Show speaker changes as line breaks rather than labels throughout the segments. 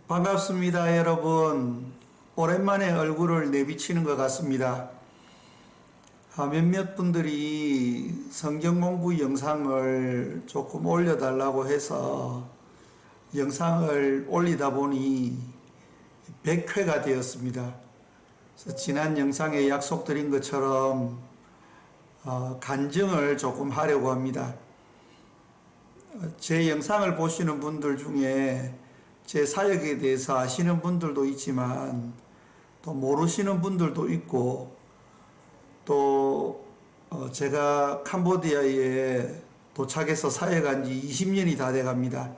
반갑습니다, 여러분. 오랜만에 얼굴을 내비치는 것 같습니다. 몇몇 분들이 성경 공부 영상을 조금 올려달라고 해서 영상을 올리다 보니 100회가 되었습니다. 그래서 지난 영상에 약속드린 것처럼 간증을 조금 하려고 합니다. 제 영상을 보시는 분들 중에 제 사역에 대해서 아시는 분들도 있지만 또 모르시는 분들도 있고 또 제가 캄보디아에 도착해서 사역한 지 20년이 다 돼 갑니다.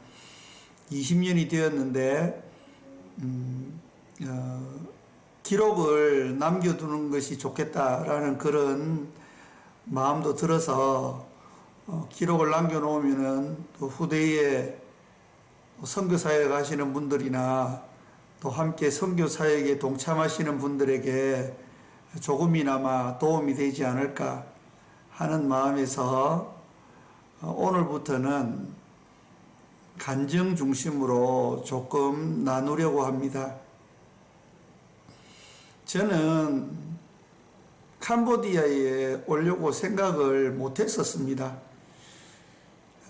20년이 되었는데 기록을 남겨두는 것이 좋겠다라는 그런 마음도 들어서 기록을 남겨놓으면은 또 후대에 선교사역 하시는 분들이나 또 함께 선교사역에 동참하시는 분들에게 조금이나마 도움이 되지 않을까 하는 마음에서 오늘부터는 간증 중심으로 조금 나누려고 합니다. 저는 캄보디아에 오려고 생각을 못 했었습니다.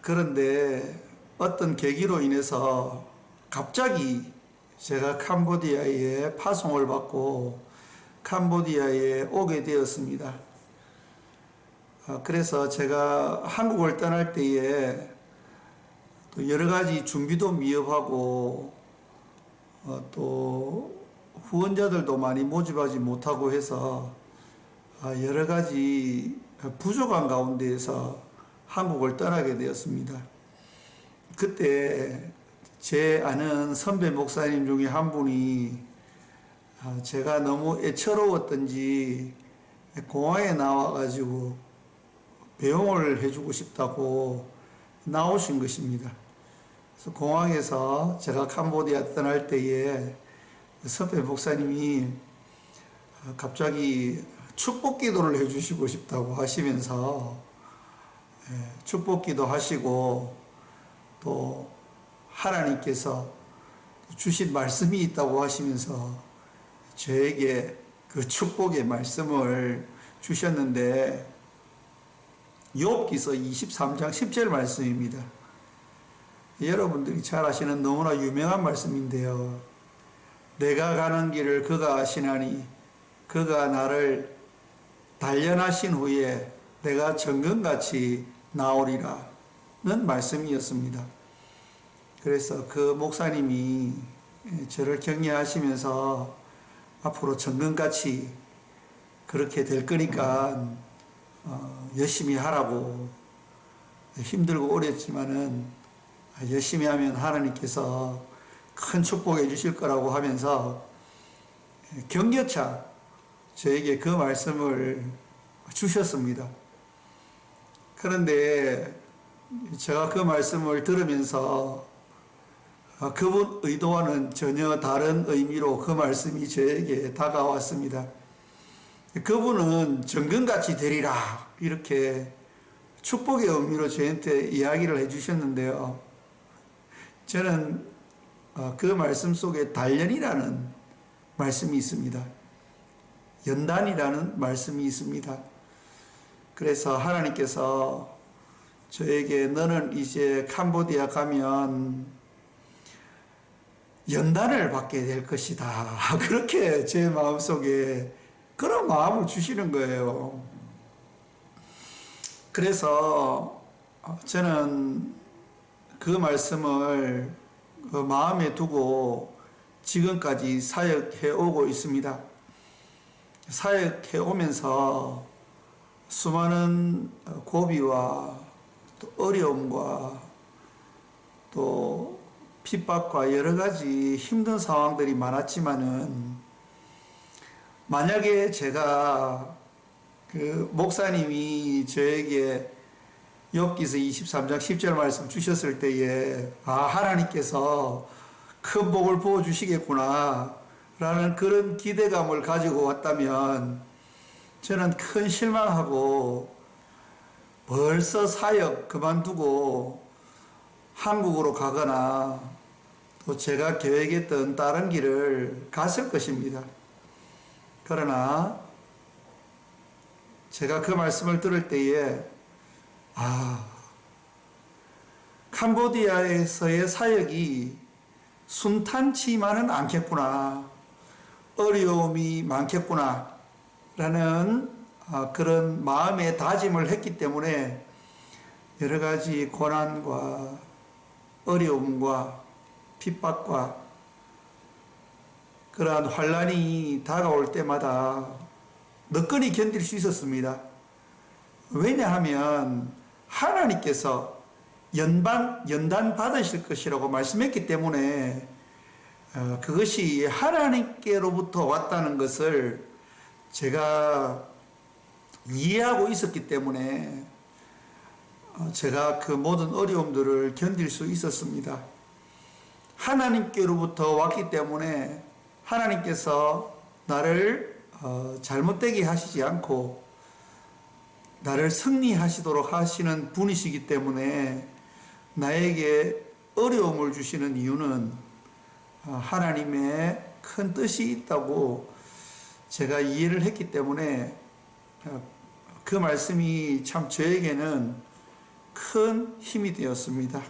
그런데 어떤 계기로 인해서 갑자기 제가 캄보디아에 파송을 받고 캄보디아에 오게 되었습니다. 그래서 제가 한국을 떠날 때에 또 여러 가지 준비도 미흡하고 또 후원자들도 많이 모집하지 못하고 해서 여러 가지 부족한 가운데에서 한국을 떠나게 되었습니다. 그때 제 아는 선배 목사님 중에 한 분이 제가 너무 애처로웠던지 공항에 나와가지고 배웅을 해주고 싶다고 나오신 것입니다. 그래서 공항에서 제가 캄보디아 떠날 때에 선배 목사님이 갑자기 축복 기도를 해주시고 싶다고 하시면서 축복 기도 하시고 또 하나님께서 주신 말씀이 있다고 하시면서 저에게 그 축복의 말씀을 주셨는데 욥기서 23장 10절 말씀입니다. 여러분들이 잘 아시는 너무나 유명한 말씀인데요. 내가 가는 길을 그가 아시나니 그가 나를 단련하신 후에 내가 정금같이 나오리라 는 말씀이었습니다. 그래서 그 목사님이 저를 격려하시면서 앞으로 정금같이 그렇게 될 거니까 열심히 하라고, 힘들고 어렵지만은 열심히 하면 하나님께서 큰 축복해 주실 거라고 하면서 격려차 저에게 그 말씀을 주셨습니다. 그런데 제가 그 말씀을 들으면서 그분 의도와는 전혀 다른 의미로 그 말씀이 저에게 다가왔습니다. 그분은 정금같이 되리라 이렇게 축복의 의미로 저한테 이야기를 해주셨는데요. 저는 그 말씀 속에 단련이라는 말씀이 있습니다. 연단이라는 말씀이 있습니다. 그래서 하나님께서 저에게 너는 이제 캄보디아 가면 연단을 받게 될 것이다. 그렇게 제 마음속에 그런 마음을 주시는 거예요. 그래서 저는 그 말씀을 마음에 두고 지금까지 사역해 오고 있습니다. 사역해 오면서 수많은 고비와 또 어려움과 또 핍박과 여러 가지 힘든 상황들이 많았지만은 만약에 제가 그 목사님이 저에게 욥기서 23장 10절 말씀 주셨을 때에 하나님께서 큰 복을 부어 주시겠구나 라는 그런 기대감을 가지고 왔다면 저는 큰 실망하고 벌써 사역 그만두고 한국으로 가거나 또 제가 계획했던 다른 길을 갔을 것입니다. 그러나 제가 그 말씀을 들을 때에 캄보디아에서의 사역이 순탄치만은 않겠구나, 어려움이 많겠구나 라는 그런 마음의 다짐을 했기 때문에 여러 가지 고난과 어려움과 핍박과 그러한 환란이 다가올 때마다 너끈히 견딜 수 있었습니다. 왜냐하면 하나님께서 연단 받으실 것이라고 말씀했기 때문에 그것이 하나님께로부터 왔다는 것을 제가 이해하고 있었기 때문에 제가 그 모든 어려움들을 견딜 수 있었습니다. 하나님께로부터 왔기 때문에 하나님께서 나를 잘못되게 하시지 않고 나를 승리하시도록 하시는 분이시기 때문에 나에게 어려움을 주시는 이유는 하나님의 큰 뜻이 있다고 제가 이해를 했기 때문에 그 말씀이 참 저에게는 큰 힘이 되었습니다.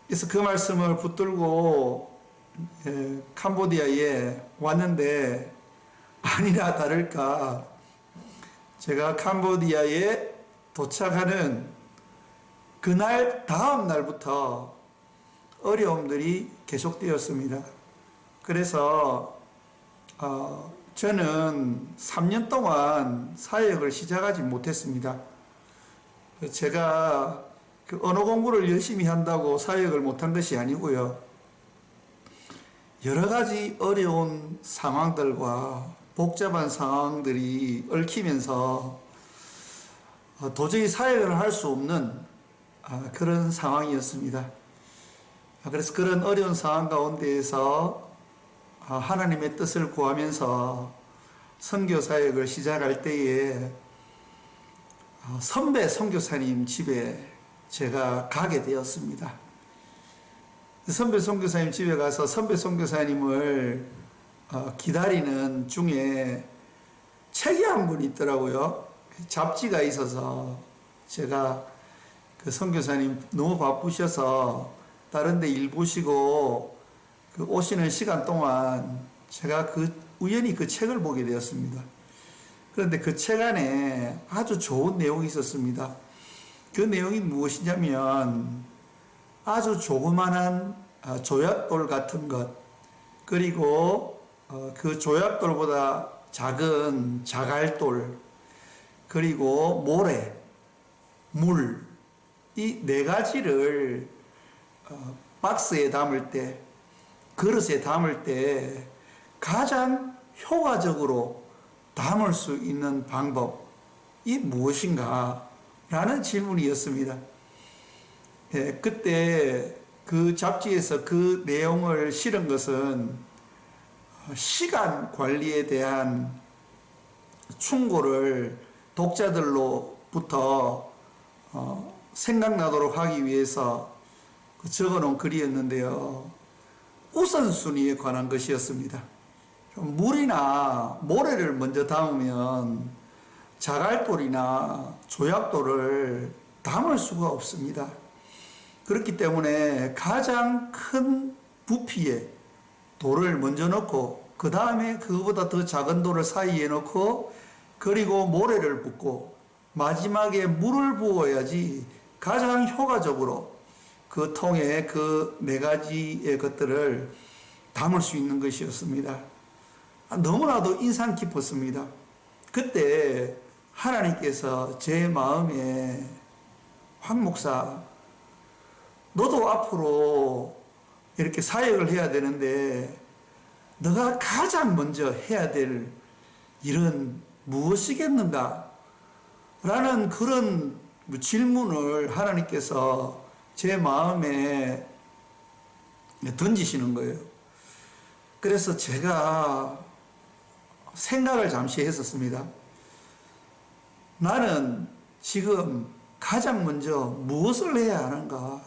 그래서 그 말씀을 붙들고 캄보디아에 왔는데 아니나 다를까 제가 캄보디아에 도착하는 그날 다음 날부터 어려움들이 계속되었습니다. 그래서 저는 3년 동안 사역을 시작하지 못했습니다. 제가 그 언어 공부를 열심히 한다고 사역을 못한 것이 아니고요. 여러 가지 어려운 상황들과 복잡한 상황들이 얽히면서 도저히 사역을 할 수 없는 그런 상황이었습니다. 그래서 그런 어려운 상황 가운데에서 하나님의 뜻을 구하면서 선교 사역을 시작할 때에 선배 선교사님 집에 제가 가게 되었습니다. 선배 선교사님 집에 가서 선배 선교사님을 기다리는 중에 책이 한 권 있더라고요. 잡지가 있어서 제가 그 선교사님 너무 바쁘셔서 다른 데 일 보시고 그 오시는 시간 동안 제가 우연히 그 책을 보게 되었습니다. 그런데 그 책 안에 아주 좋은 내용이 있었습니다. 그 내용이 무엇이냐면 아주 조그만한 조약돌 같은 것, 그리고 그 조약돌보다 작은 자갈돌, 그리고 모래, 물, 이 네 가지를 박스에 담을 때, 그릇에 담을 때 가장 효과적으로 담을 수 있는 방법이 무엇인가? 라는 질문이었습니다. 그때 그 잡지에서 그 내용을 실은 것은 시간 관리에 대한 충고를 독자들로부터 생각나도록 하기 위해서 적어놓은 글이었는데요. 우선순위에 관한 것이었습니다. 물이나 모래를 먼저 담으면 자갈돌이나 조약돌을 담을 수가 없습니다. 그렇기 때문에 가장 큰 부피에 돌을 먼저 넣고 그 다음에 그거보다 더 작은 돌을 사이에 넣고 그리고 모래를 붓고 마지막에 물을 부어야지 가장 효과적으로 그 통에 그 네 가지의 것들을 담을 수 있는 것이었습니다. 너무나도 인상 깊었습니다. 그때 하나님께서 제 마음에 황 목사, 너도 앞으로 이렇게 사역을 해야 되는데 너가 가장 먼저 해야 될 일은 무엇이겠는가? 라는 그런 질문을 하나님께서 제 마음에 던지시는 거예요. 그래서 제가 생각을 잠시 했었습니다. 나는 지금 가장 먼저 무엇을 해야 하는가?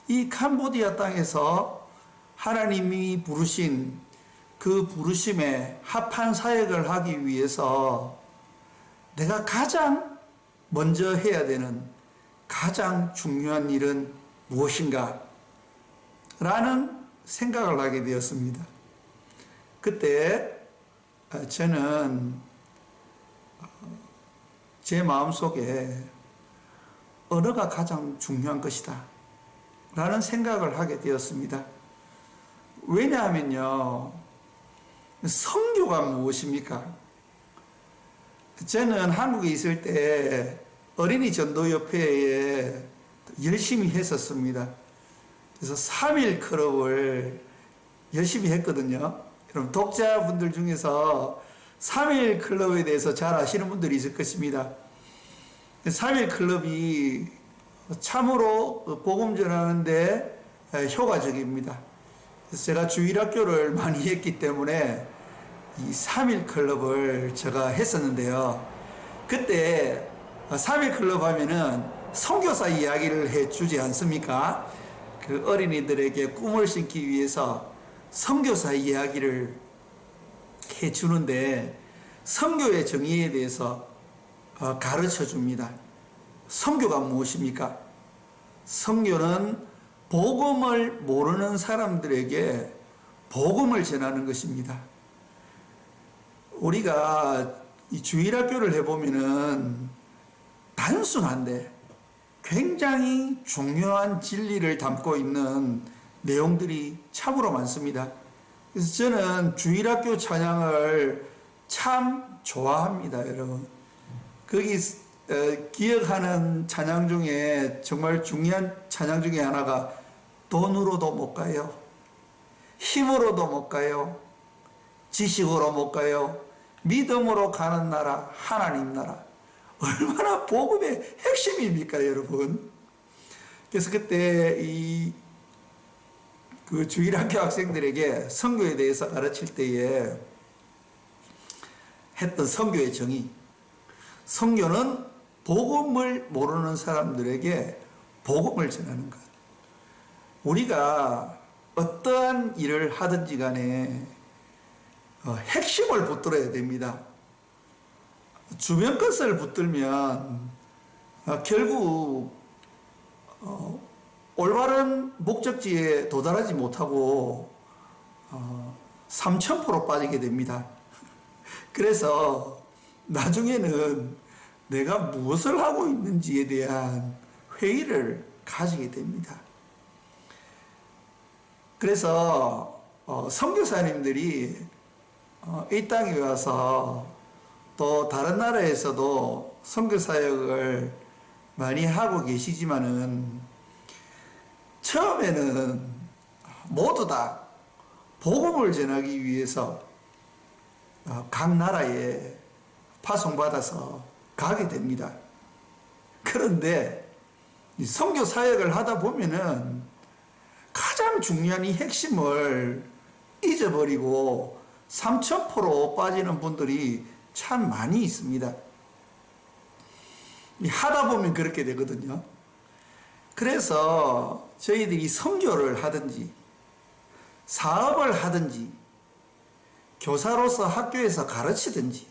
이 캄보디아 땅에서 하나님이 부르신 그 부르심에 합한 사역을 하기 위해서 내가 가장 먼저 해야 되는 가장 중요한 일은 무엇인가? 라는 생각을 하게 되었습니다. 그때 저는 제 마음속에 언어가 가장 중요한 것이다 라는 생각을 하게 되었습니다. 왜냐하면요, 선교가 무엇입니까? 저는 한국에 있을 때 어린이 전도협회에 열심히 했었습니다. 그래서 3일 클럽을 열심히 했거든요. 그럼 독자분들 중에서 3일 클럽에 대해서 잘 아시는 분들이 있을 것입니다. 3일 클럽이 참으로 복음 전하는데 효과적입니다. 그래서 제가 주일학교를 많이 했기 때문에 이 3일 클럽을 제가 했었는데요. 그때 3일 클럽 하면은 선교사 이야기를 해주지 않습니까? 그 어린이들에게 꿈을 심기 위해서 선교사 이야기를 해주는데 선교의 정의에 대해서 가르쳐 줍니다. 선교가 무엇입니까? 선교는 복음을 모르는 사람들에게 복음을 전하는 것입니다. 우리가 이 주일학교를 해보면은 단순한데 굉장히 중요한 진리를 담고 있는 내용들이 참으로 많습니다. 그래서 저는 주일학교 찬양을 참 좋아합니다, 여러분. 거기 기억하는 찬양 중에 정말 중요한 찬양 중에 하나가 돈으로도 못 가요. 힘으로도 못 가요. 지식으로 못 가요. 믿음으로 가는 나라, 하나님 나라. 얼마나 복음의 핵심입니까, 여러분? 그래서 그때 그 주일학교 학생들에게 선교에 대해서 가르칠 때에 했던 선교의 정의. 선교는 복음을 모르는 사람들에게 복음을 전하는 것. 우리가 어떠한 일을 하든지 간에 핵심을 붙들어야 됩니다. 주변 것을 붙들면 결국 올바른 목적지에 도달하지 못하고 3000% 빠지게 됩니다. 그래서 나중에는 내가 무엇을 하고 있는지에 대한 회의를 가지게 됩니다. 그래서 선교사님들이 이 땅에 와서 또 다른 나라에서도 선교사역을 많이 하고 계시지만은 처음에는 모두 다 복음을 전하기 위해서 각 나라에 파송받아서 가게 됩니다. 그런데 선교 사역을 하다 보면은 가장 중요한 이 핵심을 잊어버리고 3000% 빠지는 분들이 참 많이 있습니다. 하다 보면 그렇게 되거든요. 그래서 저희들이 선교를 하든지 사업을 하든지 교사로서 학교에서 가르치든지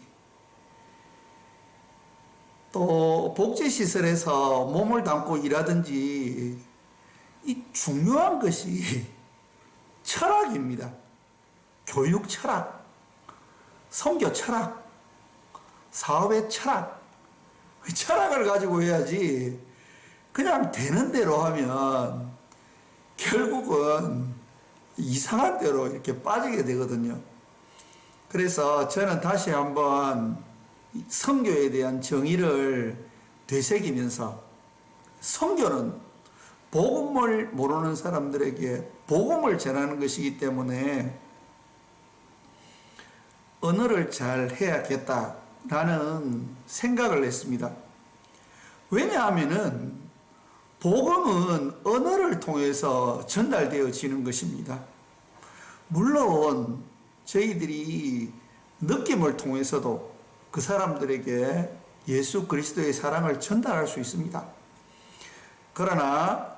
또 복지시설에서 몸을 담고 일하든지 이 중요한 것이 철학입니다. 교육 철학, 선교 철학, 사업의 철학. 철학을 가지고 해야지 그냥 되는 대로 하면 결국은 이상한 대로 이렇게 빠지게 되거든요. 그래서 저는 다시 한번 선교에 대한 정의를 되새기면서 선교는 복음을 모르는 사람들에게 복음을 전하는 것이기 때문에 언어를 잘 해야겠다라는 생각을 했습니다. 왜냐하면은 복음은 언어를 통해서 전달되어지는 것입니다. 물론 저희들이 느낌을 통해서도 그 사람들에게 예수 그리스도의 사랑을 전달할 수 있습니다. 그러나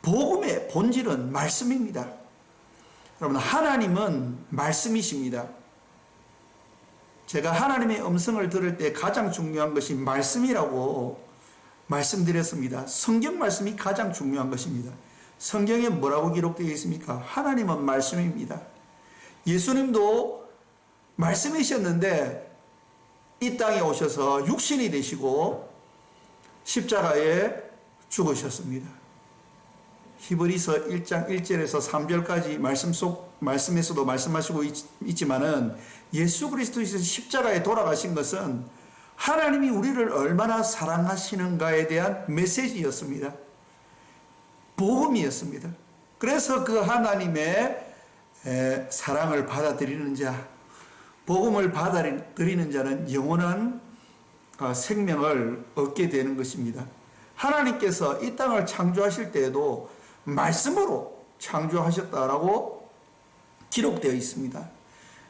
복음의 본질은 말씀입니다. 여러분, 하나님은 말씀이십니다. 제가 하나님의 음성을 들을 때 가장 중요한 것이 말씀이라고 말씀드렸습니다. 성경 말씀이 가장 중요한 것입니다. 성경에 뭐라고 기록되어 있습니까? 하나님은 말씀입니다. 예수님도 말씀이셨는데 이 땅에 오셔서 육신이 되시고 십자가에 죽으셨습니다. 히브리서 1장 1절에서 3절까지 말씀에서도 말씀하시고 있지만은 예수 그리스도께서 십자가에 돌아가신 것은 하나님이 우리를 얼마나 사랑하시는가에 대한 메시지였습니다. 복음이었습니다. 그래서 그 하나님의 사랑을 받아들이는 자, 복음을 받아들이는 자는 영원한 생명을 얻게 되는 것입니다. 하나님께서 이 땅을 창조하실 때에도 말씀으로 창조하셨다라고 기록되어 있습니다.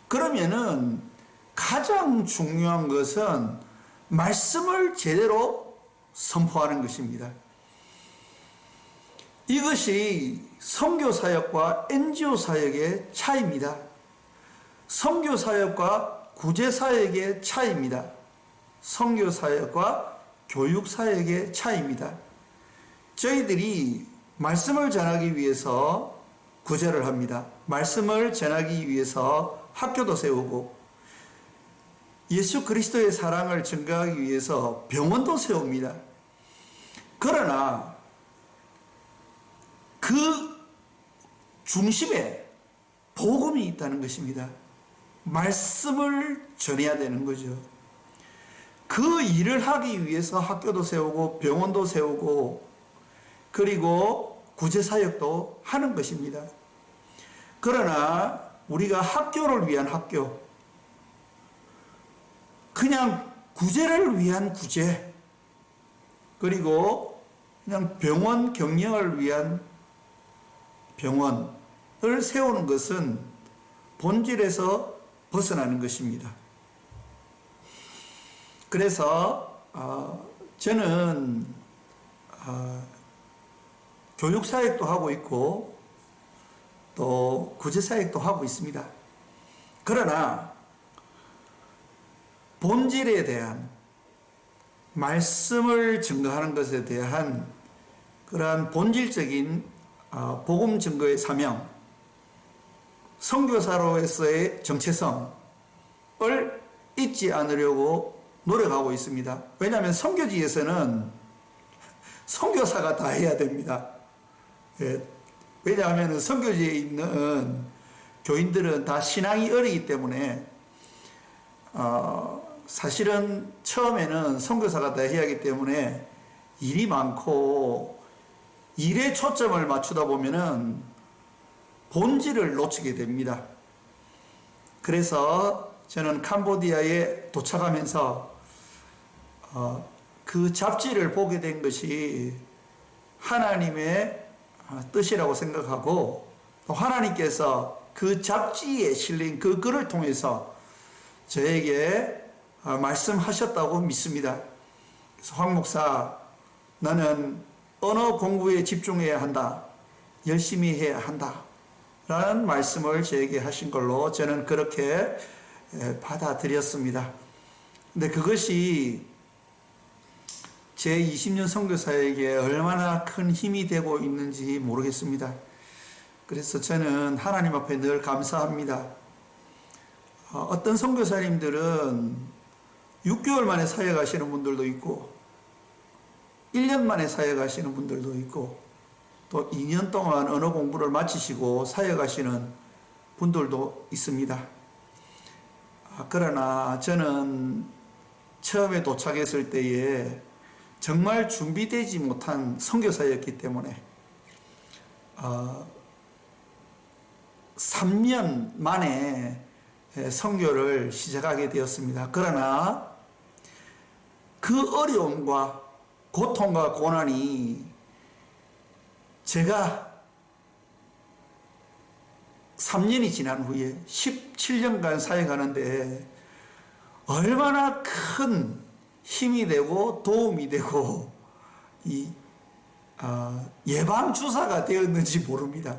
그러면은 가장 중요한 것은 말씀을 제대로 선포하는 것입니다. 이것이 선교사역과 NGO 사역의 차이입니다. 선교사역과 구제사역의 차이입니다. 선교사역과 교육사역의 차이입니다. 저희들이 말씀을 전하기 위해서 구제를 합니다. 말씀을 전하기 위해서 학교도 세우고 예수 그리스도의 사랑을 증거하기 위해서 병원도 세웁니다. 그러나 그 중심에 복음이 있다는 것입니다. 말씀을 전해야 되는 거죠. 그 일을 하기 위해서 학교도 세우고 병원도 세우고 그리고 구제사역도 하는 것입니다. 그러나 우리가 학교를 위한 학교, 그냥 구제를 위한 구제, 그리고 그냥 병원 경영을 위한 병원을 세우는 것은 본질에서 벗어나는 것입니다. 그래서 저는 교육사역도 하고 있고 또 구제사역도 하고 있습니다. 그러나 본질에 대한 말씀을 증거하는 것에 대한 그러한 본질적인 복음 증거의 사명, 선교사로서의 정체성을 잊지 않으려고 노력하고 있습니다. 왜냐하면 선교지에서는 선교사가 다 해야 됩니다. 왜냐하면 선교지에 있는 교인들은 다 신앙이 어리기 때문에 사실은 처음에는 선교사가 다 해야 하기 때문에 일이 많고 일에 초점을 맞추다 보면은 본질을 놓치게 됩니다. 그래서 저는 캄보디아에 도착하면서 그 잡지를 보게 된 것이 하나님의 뜻이라고 생각하고 또 하나님께서 그 잡지에 실린 그 글을 통해서 저에게 말씀하셨다고 믿습니다. 그래서 황 목사, 나는 언어 공부에 집중해야 한다. 열심히 해야 한다. 라는 말씀을 저에게 하신 걸로 저는 그렇게 받아들였습니다. 근데 그것이 제 20년 선교사에게 얼마나 큰 힘이 되고 있는지 모르겠습니다. 그래서 저는 하나님 앞에 늘 감사합니다. 어떤 선교사님들은 6개월 만에 사역하시는 분들도 있고 1년 만에 사역하시는 분들도 있고 또 2년 동안 언어 공부를 마치시고 사역하시는 분들도 있습니다. 그러나 저는 처음에 도착했을 때에 정말 준비되지 못한 선교사였기 때문에 3년 만에 선교를 시작하게 되었습니다. 그러나 그 어려움과 고통과 고난이 제가 3년이 지난 후에 17년간 사역하는데 얼마나 큰 힘이 되고 도움이 되고 이 예방 주사가 되었는지 모릅니다.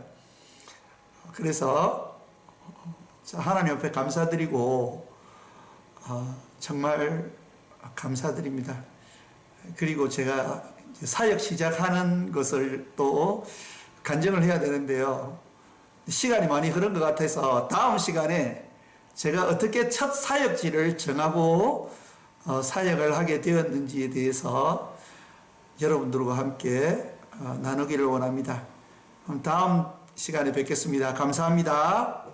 그래서 하나님 앞에 감사드리고 정말 감사드립니다. 그리고 제가 사역 시작하는 것을 또 간증을 해야 되는데요. 시간이 많이 흐른 것 같아서 다음 시간에 제가 어떻게 첫 사역지를 정하고 사역을 하게 되었는지에 대해서 여러분들과 함께 나누기를 원합니다. 다음 시간에 뵙겠습니다. 감사합니다.